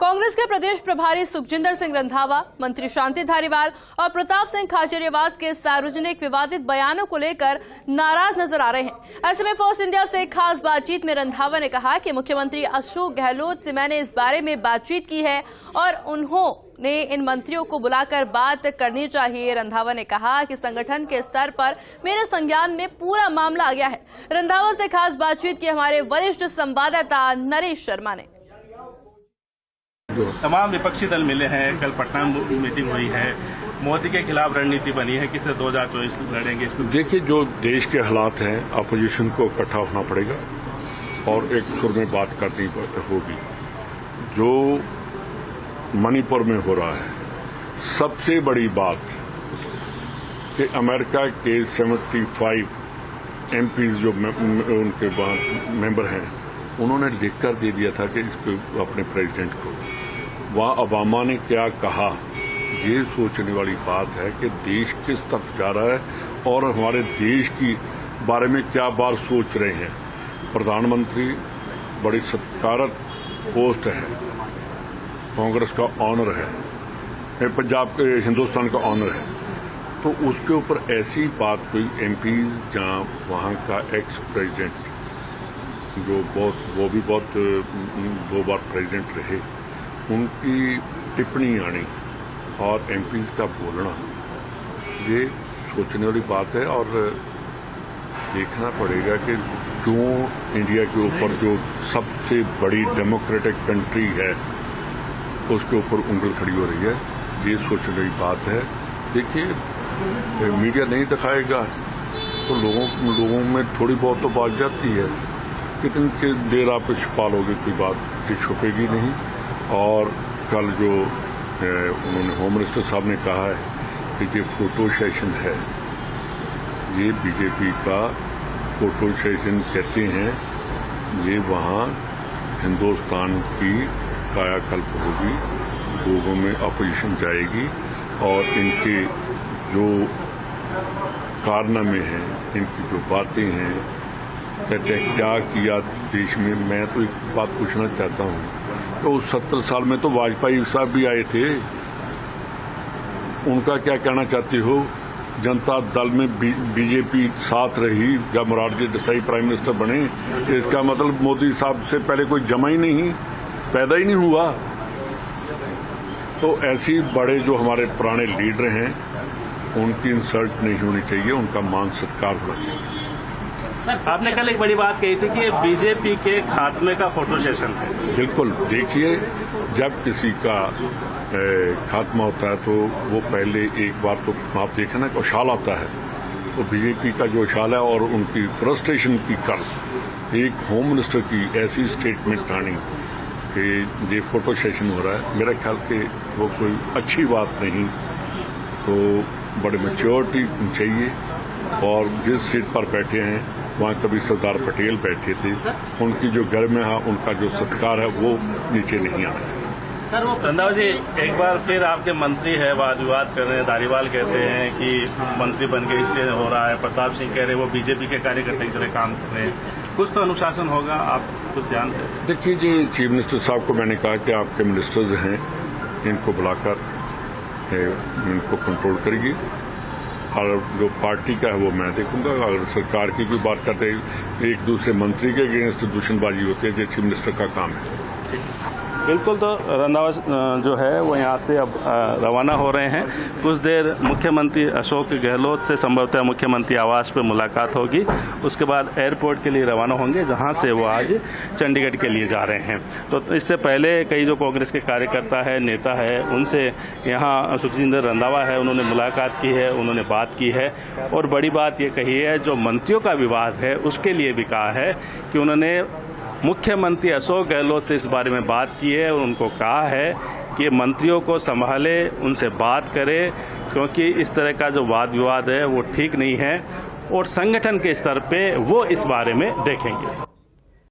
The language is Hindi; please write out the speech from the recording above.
कांग्रेस के प्रदेश प्रभारी सुखजिंदर सिंह रंधावा, मंत्री शांति धारीवाल और प्रताप सिंह खाचरियावास के सार्वजनिक विवादित बयानों को लेकर नाराज नजर आ रहे हैं। ऐसे में फोर्स इंडिया से खास बातचीत में रंधावा ने कहा कि मुख्यमंत्री अशोक गहलोत से मैंने इस बारे में बातचीत की है और उन्होंने इन मंत्रियों को बुलाकर बात करनी चाहिए। रंधावा ने कहा कि संगठन के स्तर पर मेरे संज्ञान में पूरा मामला आ गया है। रंधावा से खास बातचीत की हमारे वरिष्ठ संवाददाता नरेश शर्मा ने। तमाम विपक्षी दल मिले हैं, कल पटना में मीटिंग हुई है, मोदी के खिलाफ रणनीति बनी है, किससे 2024 लड़ेंगे। देखिए, जो देश के हालात हैं, अपोजिशन को इकट्ठा होना पड़ेगा और एक सुर में बात करनी होगी। जो मणिपुर में हो रहा है, सबसे बड़ी बात कि अमेरिका के 75 एमपीज जो उनके मेंबर हैं, उन्होंने लिखकर दे दिया था कि इसको अपने प्रेसिडेंट को। वहाँ ओबामा ने क्या कहा, ये सोचने वाली बात है कि देश किस तरफ जा रहा है और हमारे देश की बारे में क्या बात सोच रहे हैं। प्रधानमंत्री बड़ी सत्कारत पोस्ट है, कांग्रेस का ऑनर है, पंजाब के हिंदुस्तान का ऑनर है, तो उसके ऊपर ऐसी बात कोई एमपीज जहाँ वहाँ का एक्स प्रेसिडेंट वो भी बहुत 2 बार प्रेसिडेंट रहे, उनकी टिप्पणी आनी और एमपीज का बोलना, ये सोचने वाली बात है। और देखना पड़ेगा कि क्यों इंडिया के ऊपर जो सबसे बड़ी डेमोक्रेटिक कंट्री है उसके ऊपर उंगली खड़ी हो रही है, ये सोचने वाली बात है। देखिए, मीडिया नहीं दिखाएगा तो लोगों में थोड़ी बहुत तो बात जाती है, कितनी देर आप छुपा लोगे, कोई बात की छुपेगी नहीं। और कल जो उन्होंने होम मिनिस्टर साहब ने कहा है कि ये फोटो सेशन है, ये बीजेपी का फोटो सेशन कहते हैं, ये वहाँ हिंदुस्तान की कायाकल्प होगी, लोगों में अपोजिशन जाएगी और इनके जो कारनामे हैं, इनकी जो बातें हैं, कहते हैं क्या किया देश में। मैं तो एक बात पूछना चाहता हूँ, तो 70 साल में तो वाजपेयी साहब भी आए थे, उनका क्या कहना चाहते हो। जनता दल में बीजेपी साथ रही जब मोरारजी देसाई प्राइम मिनिस्टर बने, इसका मतलब मोदी साहब से पहले कोई जमा ही नहीं, पैदा ही नहीं हुआ। तो ऐसी बड़े जो हमारे पुराने लीडर हैं, उनकी इंसल्ट नहीं होनी चाहिए, उनका मान सत्कार होना चाहिए। आपने कल एक बड़ी बात कही थी कि बीजेपी के खात्मे का फोटो सेशन है। बिल्कुल, देखिए, जब किसी का खात्मा होता है तो वो पहले एक बार तो आप देखें ना, उछाल आता है, तो बीजेपी का जो उछाल है और उनकी फ्रस्ट्रेशन की कल एक होम मिनिस्टर की ऐसी स्टेटमेंट आनी कि ये फोटो सेशन हो रहा है, मेरा ख्याल कि वो कोई अच्छी बात नहीं। तो बड़े मैच्योरिटी चाहिए, और जिस सीट पर बैठे हैं वहाँ कभी सरदार पटेल बैठे थे, उनकी जो गर्म है, उनका जो सत्कार है, वो नीचे नहीं आना चाहिए। सर, वो रंधावा जी एक बार फिर आपके मंत्री है वाद विवाद कर रहे हैं। धारीवाल कहते हैं कि मंत्री बन के इसलिए हो रहा है, प्रताप सिंह कह रहे हैं वो बीजेपी के कार्यकर्ता की तरह काम कर रहे हैं। कुछ तो अनुशासन होगा, आप कुछ जानते हैं। देखिए जी, चीफ मिनिस्टर साहब को मैंने कहा कि आपके मिनिस्टर्स हैं, इनको बुलाकर इनको कंट्रोल करिए, और जो पार्टी का है वो मैं देखूंगा। अगर सरकार की कोई बात करते एक दूसरे मंत्री के अगेंस्ट दूषणबाजी होती है, जो चीफ मिनिस्टर का काम है। बिल्कुल, तो रंधावा जो है वो यहाँ से अब रवाना हो रहे हैं। कुछ देर मुख्यमंत्री अशोक गहलोत से संभवतः मुख्यमंत्री आवास पर मुलाकात होगी, उसके बाद एयरपोर्ट के लिए रवाना होंगे, जहाँ से वो आज चंडीगढ़ के लिए जा रहे हैं। तो इससे पहले कई जो कांग्रेस के कार्यकर्ता है, नेता है, उनसे यहाँ सुखजिंदर रंधावा है, उन्होंने मुलाकात की है, उन्होंने बात की है और बड़ी बात ये कही है, जो मंत्रियों का विवाद है उसके लिए भी कहा है कि उन्होंने मुख्यमंत्री अशोक गहलोत से इस बारे में बात की है और उनको कहा है कि मंत्रियों को संभाले, उनसे बात करे, क्योंकि इस तरह का जो वाद विवाद है वो ठीक नहीं है और संगठन के स्तर पे वो इस बारे में देखेंगे।